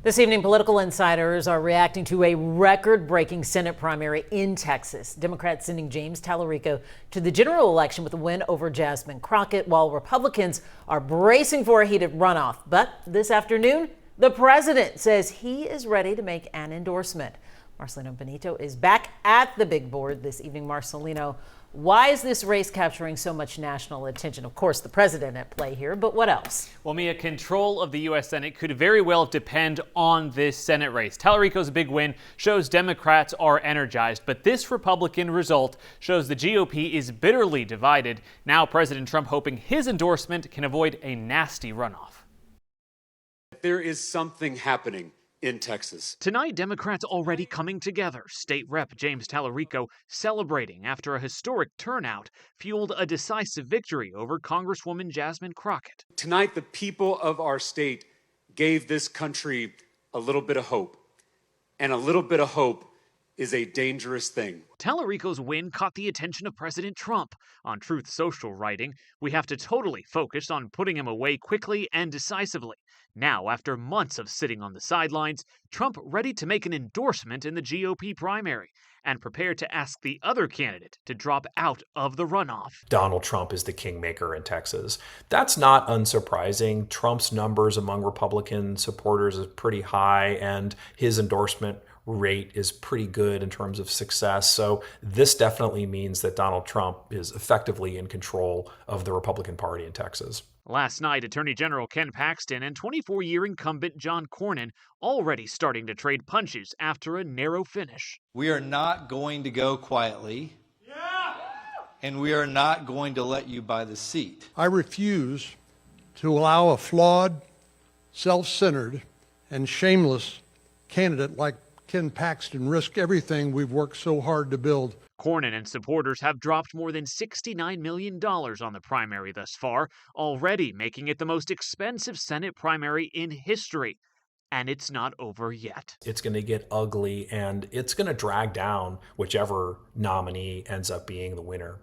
This evening, political insiders are reacting to a record-breaking Senate primary in Texas. Democrats sending James Tallarico to the general election with a win over Jasmine Crockett, while Republicans are bracing for a heated runoff. But this afternoon, the president says he is ready to make an endorsement. Marcelino Benito is back at the big board this evening. Marcelino, why is this race capturing so much national attention? Of course, the president at play here, but what else? Well, Mia, control of the U.S. Senate could very well depend on this Senate race. Tallarico's big win shows Democrats are energized, but this Republican result shows the GOP is bitterly divided. Now President Trump hoping his endorsement can avoid a nasty runoff. There is something happening in Texas. Tonight, Democrats already coming together. State Rep James Tallarico celebrating after a historic turnout fueled a decisive victory over Congresswoman Jasmine Crockett. Tonight, the people of our state gave this country a little bit of hope. And a little bit of hope is a dangerous thing. Tallarico's win caught the attention of President Trump. On Truth Social writing, we have to totally focus on putting him away quickly and decisively. Now, after months of sitting on the sidelines, Trump ready to make an endorsement in the GOP primary and prepared to ask the other candidate to drop out of the runoff. Donald Trump is the kingmaker in Texas. That's not unsurprising. Trump's numbers among Republican supporters is pretty high, and his endorsement rate is pretty good in terms of success. So this definitely means that Donald Trump is effectively in control of the Republican Party in Texas. Last night, Attorney General Ken Paxton and 24-year incumbent John Cornyn already starting to trade punches after a narrow finish. We are not going to go quietly, and we are not going to let you buy the seat. I refuse to allow a flawed, self-centered, and shameless candidate like Ken Paxton risk everything we've worked so hard to build. Cornyn and supporters have dropped more than $69 million on the primary thus far, already making it the most expensive Senate primary in history. And it's not over yet. It's going to get ugly, and it's going to drag down whichever nominee ends up being the winner.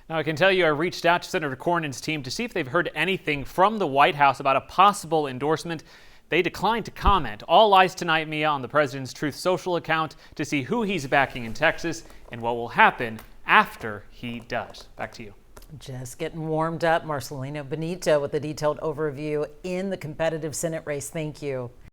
Now, I can tell you I reached out to Senator Cornyn's team to see if they've heard anything from the White House about a possible endorsement. They declined to comment. All eyes tonight, Mia, on the president's Truth Social account to see who he's backing in Texas and what will happen after he does. Back to you. Just getting warmed up. Marcelino Benito with a detailed overview in the competitive Senate race. Thank you.